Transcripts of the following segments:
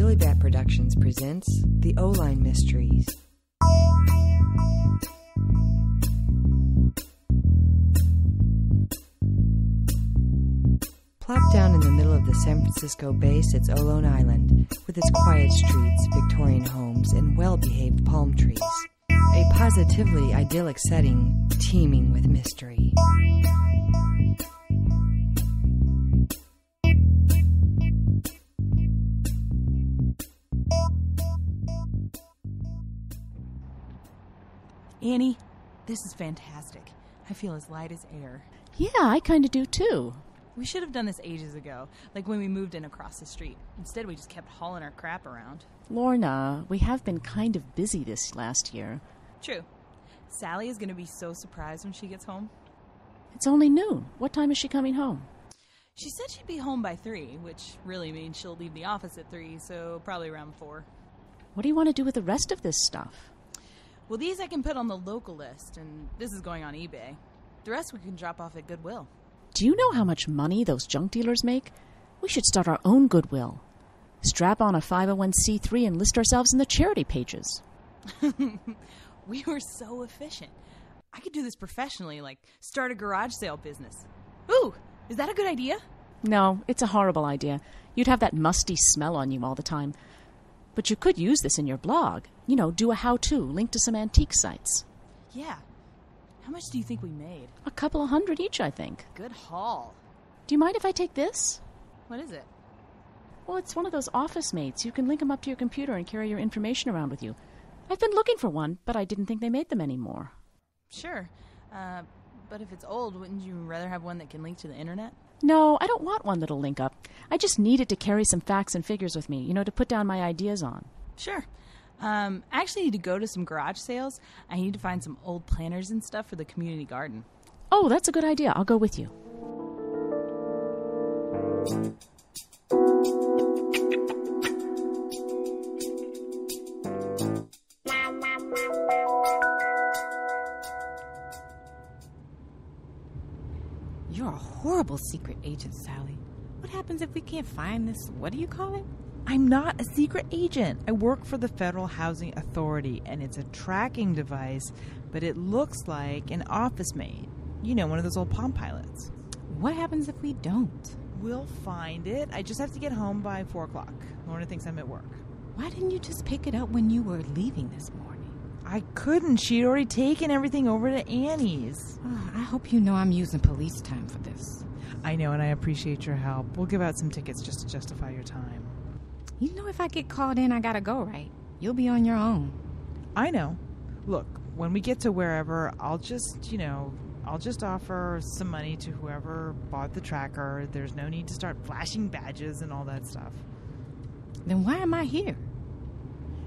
Billibatt Productions presents the Line Mysteries. Plopped down in the middle of the San Francisco Bay sits Lone Island, with its quiet streets, Victorian homes, and well-behaved palm trees. A positively idyllic setting, teeming with mystery. Annie, this is fantastic. I feel as light as air. Yeah, I kind of do too. We should have done this ages ago, like when we moved in across the street. Instead, we just kept hauling our crap around. Lorna, we have been kind of busy this last year. True. Sally is going to be so surprised when she gets home. It's only noon. What time is she coming home? She said she'd be home by 3, which really means she'll leave the office at 3, so probably around 4. What do you want to do with the rest of this stuff? Well, these I can put on the local list, and this is going on eBay. The rest we can drop off at Goodwill. Do you know how much money those junk dealers make? We should start our own Goodwill. Strap on a 501c3 and list ourselves in the charity pages. We were so efficient. I could do this professionally, like start a garage sale business. Ooh, is that a good idea? No, it's a horrible idea. You'd have that musty smell on you all the time. But you could use this in your blog. You know, do a how-to, link to some antique sites. Yeah. How much do you think we made? A couple of $100 each, I think. Good haul. Do you mind if I take this? What is it? Well, it's one of those office mates. You can link them up to your computer and carry your information around with you. I've been looking for one, but I didn't think they made them anymore. Sure. But if it's old, wouldn't you rather have one that can link to the internet? No, I don't want one that'll link up. I just needed to carry some facts and figures with me, to put down my ideas on. Sure. I actually need to go to some garage sales. I need to find some old planters and stuff for the community garden. Oh, that's a good idea. I'll go with you. You're a horrible secret agent, Sally. What happens if we can't find this, what do you call it? I'm not a secret agent. I work for the Federal Housing Authority, and it's a tracking device, but it looks like an office mate. One of those old Palm Pilots. What happens if we don't? We'll find it. I just have to get home by 4 o'clock. Lorna thinks I'm at work. Why didn't you just pick it up when you were leaving this morning? I couldn't. She'd already taken everything over to Annie's. Oh, I hope you know I'm using police time for this. I know, and I appreciate your help. We'll give out some tickets just to justify your time. You know if I get called in, I gotta go, right? You'll be on your own. I know. Look, when we get to wherever, I'll just offer some money to whoever bought the tracker. There's no need to start flashing badges and all that stuff. Then why am I here?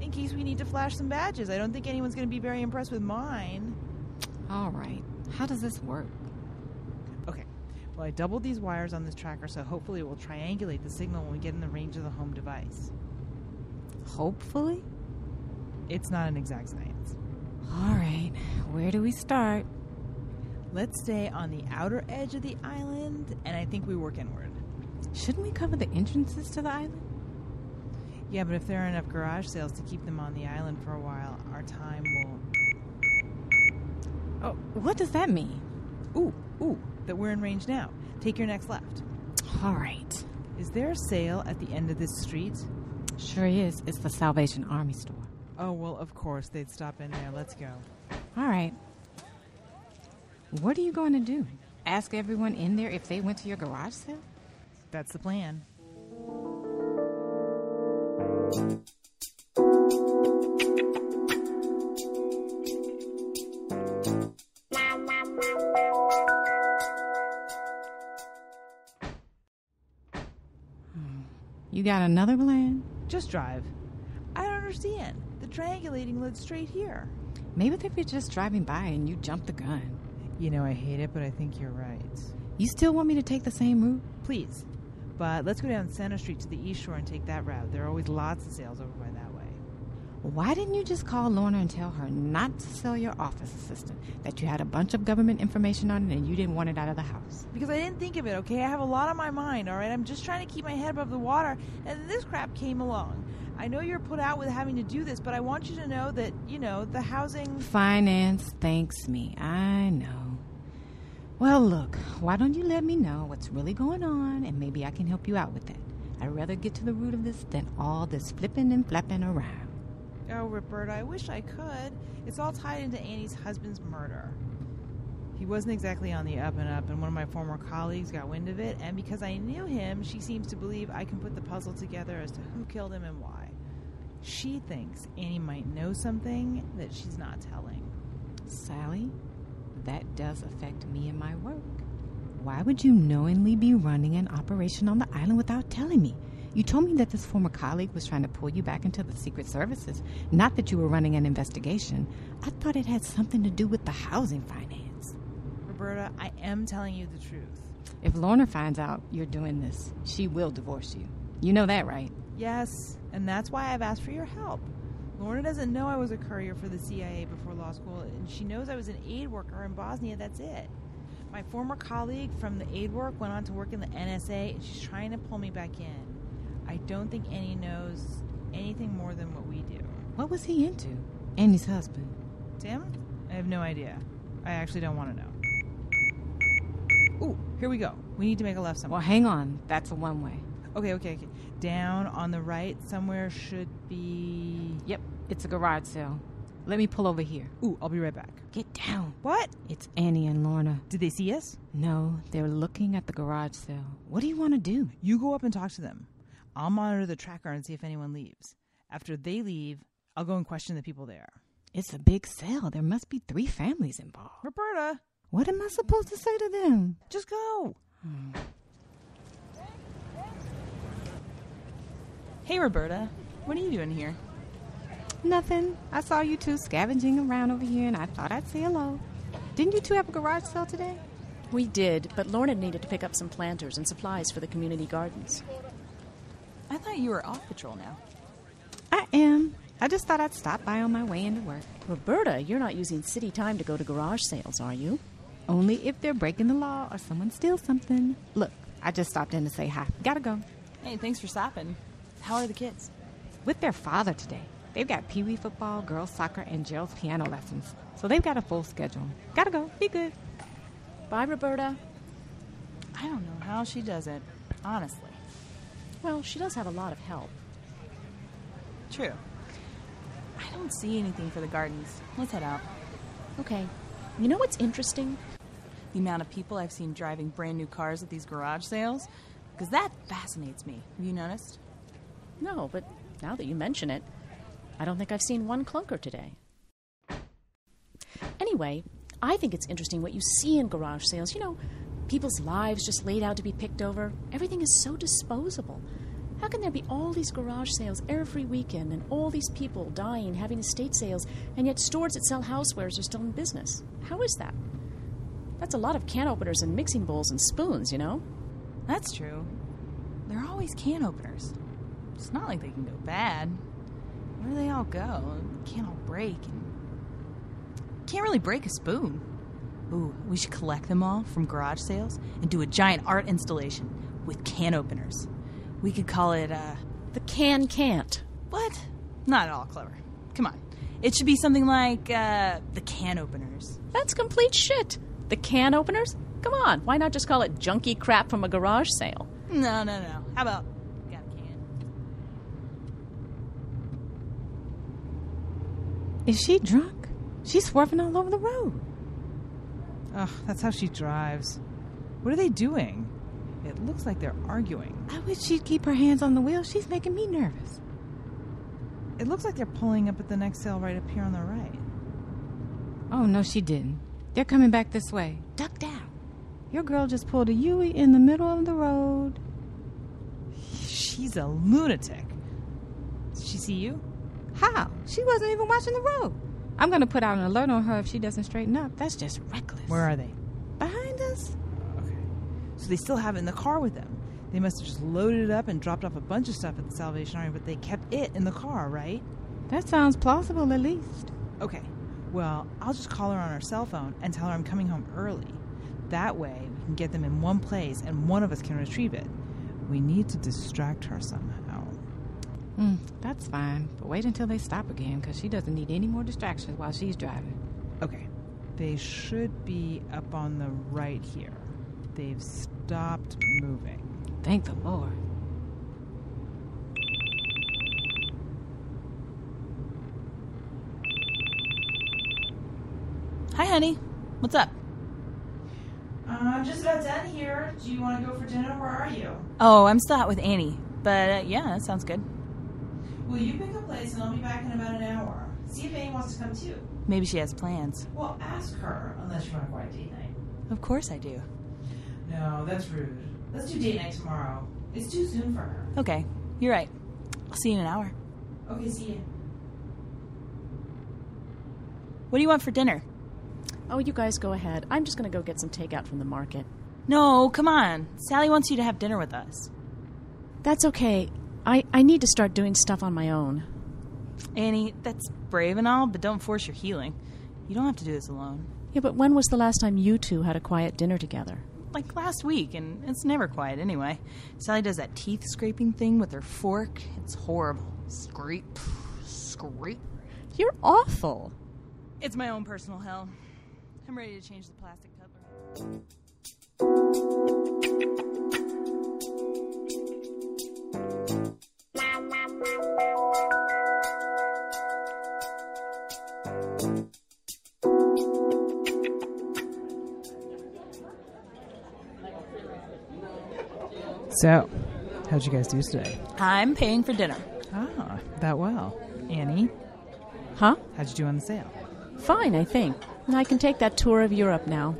In case we need to flash some badges. I don't think anyone's going to be very impressed with mine. All right. How does this work? Okay. Well, I doubled these wires on this tracker, so hopefully it will triangulate the signal when we get in the range of the home device. Hopefully? It's not an exact science. All right. Where do we start? Let's stay on the outer edge of the island, and I think we work inward. Shouldn't we cover the entrances to the island? Yeah, but if there are enough garage sales to keep them on the island for a while, our time will... Oh, what does that mean? Ooh, that we're in range now. Take your next left. All right. Is there a sale at the end of this street? Sure is. It's the Salvation Army store. Oh, well, of course. They'd stop in there. Let's go. All right. What are you going to do? Ask everyone in there if they went to your garage sale? That's the plan. You got another plan? Just drive. I don't understand. The triangulating led straight here. Maybe they were just driving by and you jumped the gun. I hate it, but I think you're right. You still want me to take the same route? Please. But let's go down Center Street to the East Shore and take that route. There are always lots of sales over by that way. Why didn't you just call Lorna and tell her not to sell your office assistant, that you had a bunch of government information on it and you didn't want it out of the house? Because I didn't think of it, okay? I have a lot on my mind, all right? I'm just trying to keep my head above the water, and this crap came along. I know you're put out with having to do this, but I want you to know that, the housing... Finance thanks me. I know. Well, look, why don't you let me know what's really going on, and maybe I can help you out with that. I'd rather get to the root of this than all this flipping and flapping around. Oh, Roberta, I wish I could. It's all tied into Annie's husband's murder. He wasn't exactly on the up and up, and one of my former colleagues got wind of it, and because I knew him, she seems to believe I can put the puzzle together as to who killed him and why. She thinks Annie might know something that she's not telling. Sally, that does affect me and my work. Why would you knowingly be running an operation on the island without telling me? You told me that this former colleague was trying to pull you back into the Secret Services, not that you were running an investigation. I thought it had something to do with the housing finance. Roberta, I am telling you the truth. If Lorna finds out you're doing this, she will divorce you. You know that, right? Yes, and that's why I've asked for your help. Lorna doesn't know I was a courier for the CIA before law school, and she knows I was an aid worker in Bosnia, that's it. My former colleague from the aid work went on to work in the NSA, and she's trying to pull me back in. I don't think Annie knows anything more than what we do. What was he into? Annie's husband. Tim? I have no idea. I actually don't want to know. Ooh, here we go. We need to make a left somewhere. Well, hang on. That's a one-way. Okay. Down on the right somewhere should be... Yep, it's a garage sale. Let me pull over here. Ooh, I'll be right back. Get down. What? It's Annie and Lorna. Did they see us? No, they're looking at the garage sale. What do you want to do? You go up and talk to them. I'll monitor the tracker and see if anyone leaves. After they leave, I'll go and question the people there. It's a big sale. There must be 3 families involved. Roberta! What am I supposed to say to them? Just go! Hey, Roberta. What are you doing here? Nothing. I saw you two scavenging around over here, and I thought I'd say hello. Didn't you two have a garage sale today? We did, but Lorna needed to pick up some planters and supplies for the community gardens. I thought you were off patrol now. I am. I just thought I'd stop by on my way into work. Roberta, you're not using city time to go to garage sales, are you? Only if they're breaking the law or someone steals something. Look, I just stopped in to say hi. Gotta go. Hey, thanks for stopping. How are the kids? With their father today. They've got pee-wee football, girls soccer, and Gerald's piano lessons. So they've got a full schedule. Gotta go. Be good. Bye, Roberta. I don't know how she does it, honestly. Well, she does have a lot of help. True. I don't see anything for the gardens. Let's head out. Okay. You know what's interesting? The amount of people I've seen driving brand new cars at these garage sales. Because that fascinates me. Have you noticed? No, but now that you mention it, I don't think I've seen one clunker today. Anyway, I think it's interesting what you see in garage sales. You know, people's lives just laid out to be picked over. Everything is so disposable. How can there be all these garage sales every weekend and all these people dying, having estate sales, and yet stores that sell housewares are still in business? How is that? That's a lot of can openers and mixing bowls and spoons, you know? That's true. There are always can openers. It's not like they can go bad. Where do they all go? They can't all break. And can't really break a spoon. Ooh, we should collect them all from garage sales and do a giant art installation with can openers. We could call it, The Can Can't. What? Not at all clever. Come on. It should be something like, the can openers. That's complete shit. The can openers? Come on, why not just call it junky crap from a garage sale? No. How about, got a can? Is she drunk? She's swerving all over the road. Ugh, that's how she drives. What are they doing? It looks like they're arguing. I wish she'd keep her hands on the wheel. She's making me nervous. It looks like they're pulling up at the next sale right up here on the right. Oh, no, she didn't. They're coming back this way. Duck down. Your girl just pulled a Yui in the middle of the road. She's a lunatic. Did she see you? How? She wasn't even watching the road. I'm going to put out an alert on her if she doesn't straighten up. That's just reckless. Where are they? Behind us. Okay. So they still have it in the car with them. They must have just loaded it up and dropped off a bunch of stuff at the Salvation Army, but they kept it in the car, right? That sounds plausible, at least. Okay, well, I'll just call her on her cell phone and tell her I'm coming home early. That way, we can get them in one place and one of us can retrieve it. We need to distract her somehow. That's fine, but wait until they stop again, because she doesn't need any more distractions while she's driving. Okay, they should be up on the right here. They've stopped moving. Thank the Lord. Hi, honey. What's up? I'm just about done here. Do you want to go for dinner? Where are you? Oh, I'm still out with Annie. But, yeah, that sounds good. Well, you pick a place and I'll be back in about an hour. See if Annie wants to come too. Maybe she has plans. Well, ask her, unless you want to go on date night. Of course I do. No, that's rude. Let's do date night tomorrow. It's too soon for her. Okay, you're right. I'll see you in an hour. Okay, see you. What do you want for dinner? Oh, you guys go ahead. I'm just going to go get some takeout from the market. No, come on. Sally wants you to have dinner with us. That's okay. I need to start doing stuff on my own. Annie, that's brave and all, but don't force your healing. You don't have to do this alone. Yeah, but when was the last time you two had a quiet dinner together? Like last week, and it's never quiet anyway. Sally does that teeth scraping thing with her fork. It's horrible. Scrape. Scrape. You're awful. It's my own personal hell. I'm ready to change the plastic peddler. So, how'd you guys do today? I'm paying for dinner. Ah, that well. Annie, Huh? how'd you do on the sale? Fine, I think. I can take that tour of Europe now.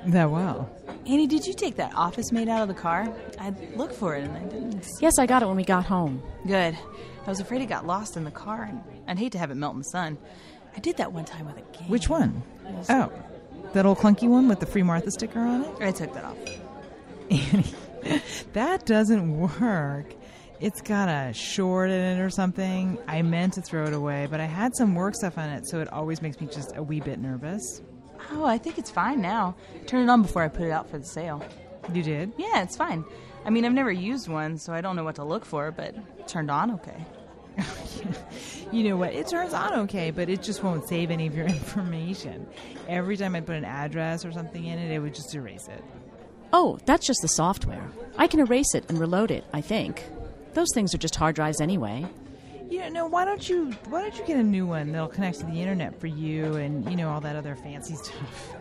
That well. Annie, did you take that office mate out of the car? I looked for it and I didn't. Yes, I got it when we got home. Good. I was afraid it got lost in the car, and I'd hate to have it melt in the sun. I did that one time with a game. Which one? Oh, that old clunky one with the Free Martha sticker on it? I took that off. Annie, that doesn't work. It's got a short in it or something. I meant to throw it away, but I had some work stuff on it, so it always makes me just a wee bit nervous. Oh, I think it's fine now. Turn it on before I put it out for the sale. You did? Yeah, it's fine. I mean, I've never used one, so I don't know what to look for, but it turned on okay. You know what? It turns on okay, but it just won't save any of your information. Every time I put an address or something in it, it would just erase it. Oh, that's just the software. I can erase it and reload it, I think. Those things are just hard drives anyway. You know, why don't you get a new one that'll connect to the internet for you and, you know, all that other fancy stuff?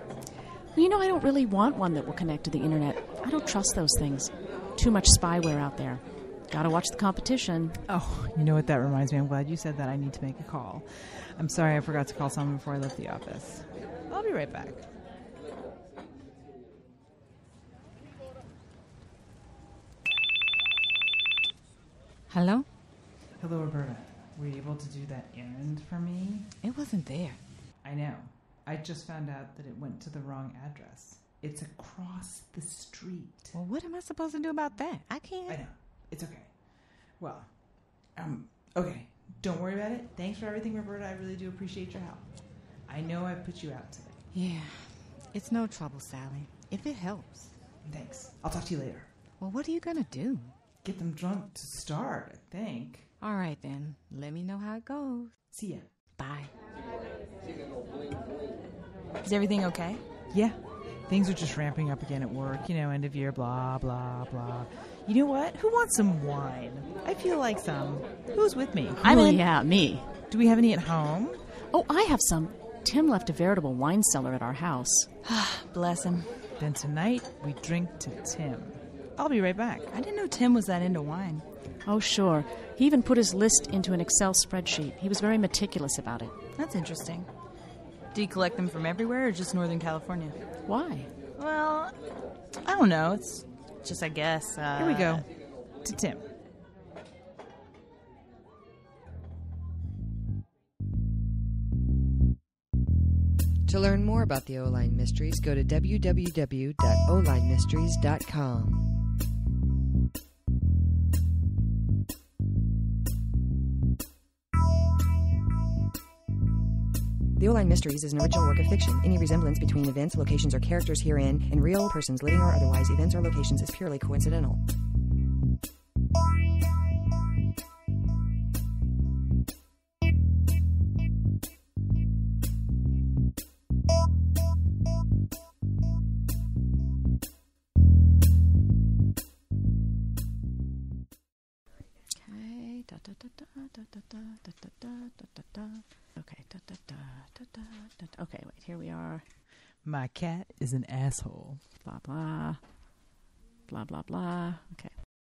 You know, I don't really want one that will connect to the internet. I don't trust those things. Too much spyware out there. Gotta watch the competition. Oh, you know what that reminds me? I'm glad you said that. I need to make a call. I'm sorry I forgot to call someone before I left the office. I'll be right back. Hello? Hello, Roberta. Were you able to do that errand for me? It wasn't there. I know. I just found out that it went to the wrong address. It's across the street. Well, what am I supposed to do about that? I can't. I know. It's okay. Well, okay. Don't worry about it. Thanks for everything, Roberta. I really do appreciate your help. I know I put you out today. Yeah. It's no trouble, Sally. If it helps. Thanks. I'll talk to you later. Well, what are you going to do? Get them drunk to start, I think. All right, then. Let me know how it goes. See ya. Bye. Is everything okay? Yeah. Things are just ramping up again at work. You know, end of year, blah, blah, blah. You know what? Who wants some wine? I feel like some. Who's with me? I'm in. Yeah, me. Do we have any at home? Oh, I have some. Tim left a veritable wine cellar at our house. Bless him. Then tonight, we drink to Tim. I'll be right back. I didn't know Tim was that into wine. Oh, sure. He even put his list into an Excel spreadsheet. He was very meticulous about it. That's interesting. Do you collect them from everywhere or just Northern California? Why? Well, I don't know. It's just, I guess. Here we go. To Tim. To learn more about the O-Line Mysteries, go to www.olinemysteries.com. The Line Mysteries is an original work of fiction. Any resemblance between events, locations, or characters herein and real persons, living or otherwise, events or locations is purely coincidental. Okay, wait, here we are. My cat is an asshole. Blah, blah. Blah, blah, blah. Okay.